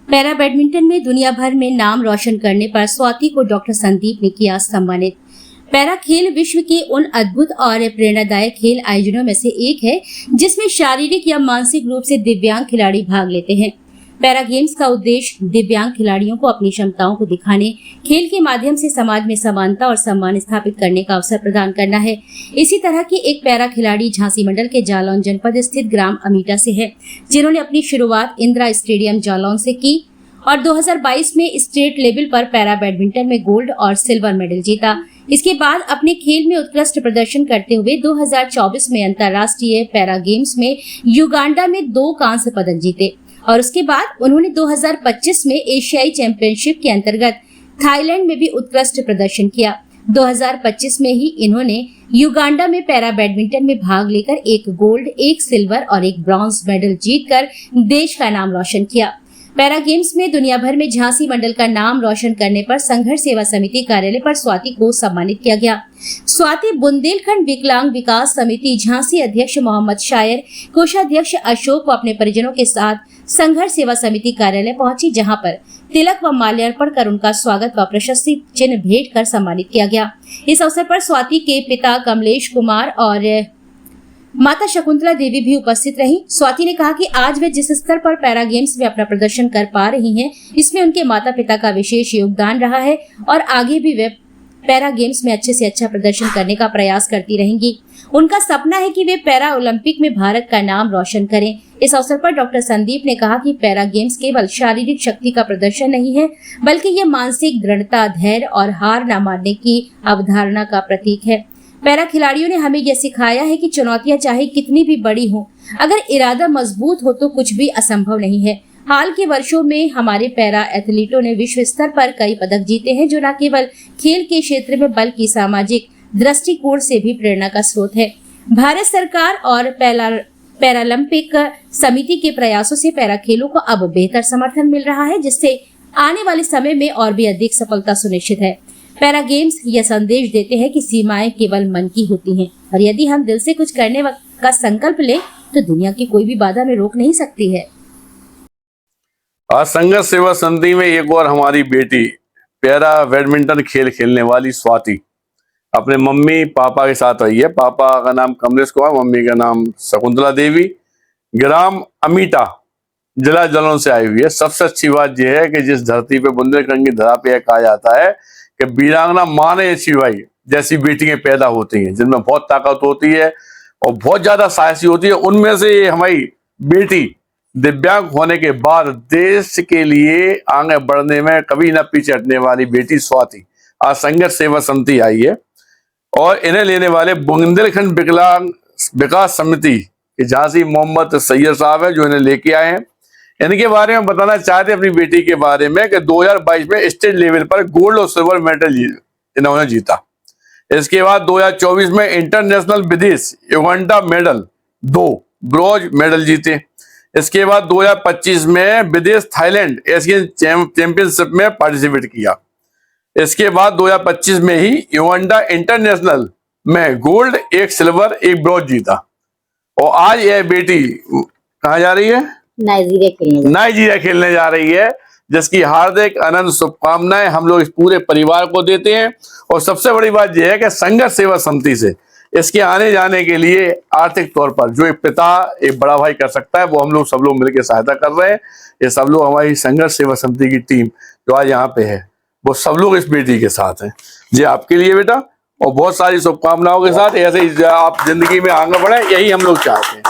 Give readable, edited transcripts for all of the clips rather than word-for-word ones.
Para badminton में दुनिया भर में नाम रोशन करने पर स्वाति को डॉक्टर संदीप ने किया सम्मानित। पैरा खेल विश्व के उन अद्भुत और प्रेरणादायक खेल आयोजनों में से एक है जिसमें शारीरिक या मानसिक रूप से दिव्यांग खिलाड़ी भाग लेते हैं। पैरा गेम्स का उद्देश्य दिव्यांग खिलाड़ियों को अपनी क्षमताओं को दिखाने, खेल के माध्यम से समाज में समानता और सम्मान स्थापित करने का अवसर प्रदान करना है। इसी तरह की एक पैरा खिलाड़ी झांसी मंडल के जालौन जनपद स्थित ग्राम अमीटा से है, जिन्होंने अपनी शुरुआत इंदिरा स्टेडियम जालौन से की और 2022 में स्टेट लेवल पर पैरा बैडमिंटन में गोल्ड और सिल्वर मेडल जीता। इसके बाद अपने खेल में उत्कृष्ट प्रदर्शन करते हुए 2024 में अंतर्राष्ट्रीय पैरा गेम्स में युगांडा में 2 कांस्य पदक जीते और उसके बाद उन्होंने 2025 में एशियाई चैंपियनशिप के अंतर्गत थाईलैंड में भी उत्कृष्ट प्रदर्शन किया। 2025 में ही इन्होंने युगांडा में पैरा बैडमिंटन में भाग लेकर 1 गोल्ड, 1 सिल्वर और 1 ब्रॉन्ज मेडल जीतकर देश का नाम रोशन किया। पैरा गेम्स में दुनिया भर में झांसी मंडल का नाम रोशन करने पर संघर्ष सेवा समिति कार्यालय पर स्वाति को सम्मानित किया गया। स्वाति बुंदेलखंड विकलांग विकास समिति झांसी अध्यक्ष मोहम्मद शायर, कोषाध्यक्ष अशोक व अपने परिजनों के साथ संघर्ष सेवा समिति कार्यालय पहुंची, जहां पर तिलक व माल्यार्पण कर उनका स्वागत व प्रशस्ति चिन्ह भेंट कर सम्मानित किया गया। इस अवसर पर स्वाति के पिता कमलेश कुमार और माता शकुंतला देवी भी उपस्थित रही। स्वाति ने कहा कि आज वे जिस स्तर पर पैरा गेम्स में अपना प्रदर्शन कर पा रही हैं, इसमें उनके माता पिता का विशेष योगदान रहा है और आगे भी वे पैरा गेम्स में अच्छे से अच्छा प्रदर्शन करने का प्रयास करती रहेंगी। उनका सपना है कि वे पैरा ओलंपिक में भारत का नाम रोशन करें। इस अवसर पर डॉक्टर संदीप ने कहा कि पैरा गेम्स केवल शारीरिक शक्ति का प्रदर्शन नहीं है, बल्कि ये मानसिक दृढ़ता, धैर्य और हार न मानने की अवधारणा का प्रतीक है। पैरा खिलाड़ियों ने हमें यह सिखाया है कि चुनौतियां चाहे कितनी भी बड़ी हों, अगर इरादा मजबूत हो तो कुछ भी असंभव नहीं है। हाल के वर्षों में हमारे पैरा एथलीटों ने विश्व स्तर पर कई पदक जीते हैं, जो न केवल खेल के क्षेत्र में बल्कि सामाजिक दृष्टिकोण से भी प्रेरणा का स्रोत है। भारत सरकार और पैरालंपिक समिति के प्रयासों से पैरा खेलों को अब बेहतर समर्थन मिल रहा है, जिससे आने वाले समय में और भी अधिक सफलता सुनिश्चित है। पैरा गेम्स यह संदेश देते हैं कि सीमाएं केवल मन की होती हैं और यदि हम दिल से कुछ करने का संकल्प लें तो दुनिया की कोई भी बाधा में रोक नहीं सकती है। आज संघर्ष सेवा समिति में एक और हमारी बेटी पैरा बैडमिंटन खेल खेलने वाली स्वाति अपने मम्मी पापा के साथ आई है। पापा का नाम कमलेश कुमार, मम्मी का नाम शकुंतला देवी, ग्राम अमीटा, जिला जालौन से आई हुई है। सबसे अच्छी बात यह है कि जिस धरती पे बुंदेलखंड की धरा पे कहा जाता है कि वीरांगना माँ ने शिवाई जैसी बेटियां पैदा होती हैं, जिनमें बहुत ताकत होती है और बहुत ज्यादा साहसी होती है, उनमें से हमारी बेटी दिव्यांग होने के बाद देश के लिए आगे बढ़ने में कभी न पीछे हटने वाली बेटी स्वाति आज संघर्ष सेवा समिति आई है और इन्हें लेने वाले बुंदेलखंड विकलांग विकास समिति के झांसी मोहम्मद सैयद साहब है, जो इन्हें लेके आए हैं। इनके बारे में बताना चाहते अपनी बेटी के बारे में कि 2022 में स्टेट लेवल पर गोल्ड और सिल्वर मेडल इन्होंने जीता। इसके बाद 2024 में इंटरनेशनल विदेश युगांडा मेडल 2 ब्रॉन्ज मेडल जीते। इसके बाद 2025 में विदेश थाईलैंड एशियन चैंपियनशिप में पार्टिसिपेट किया। इसके बाद 2025 में ही युगांडा इंटरनेशनल में गोल्ड, 1 सिल्वर, 1 ब्रॉन्ज जीता और आज यह बेटी कहाँ जा रही है? नाइजीरिया खेलने जा रही है, जिसकी हार्दिक अनंत शुभकामनाएं हम लोग इस पूरे परिवार को देते हैं। और सबसे बड़ी बात यह है कि संघर्ष सेवा समिति से इसके आने जाने के लिए आर्थिक तौर पर जो एक पिता एक बड़ा भाई कर सकता है, वो हम लोग सब लोग मिलकर सहायता कर रहे हैं। ये सब लोग हमारी संघर्ष सेवा समिति की टीम जो आज यहाँ पे है, वो सब लोग इस बेटी के साथ हैं। जी आपके लिए बेटा, और बहुत सारी शुभकामनाओं के साथ ऐसे ही आप जिंदगी में आगे बढ़े, यही हम लोग चाहते हैं।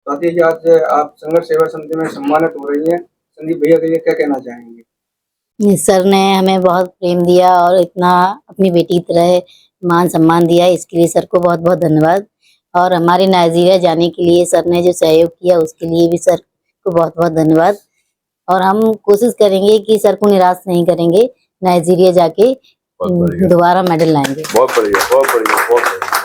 आज आप संघर्ष सेवा समिति में सम्मानित हो रही हैं, संदीप भैया के लिए क्या कहना चाहेंगे? सर ने हमें बहुत प्रेम दिया और इतना अपनी बेटी की तरह मान सम्मान दिया, इसके लिए सर को बहुत बहुत धन्यवाद। और हमारे नाइजीरिया जाने के लिए सर ने जो सहयोग किया उसके लिए भी सर को बहुत बहुत धन्यवाद। और हम कोशिश करेंगे कि सर को निराश नहीं करेंगे, नाइजीरिया जाके दोबारा मेडल लाएंगे। बहुत बढ़िया, बहुत बढ़िया, बहुत बढ़िया।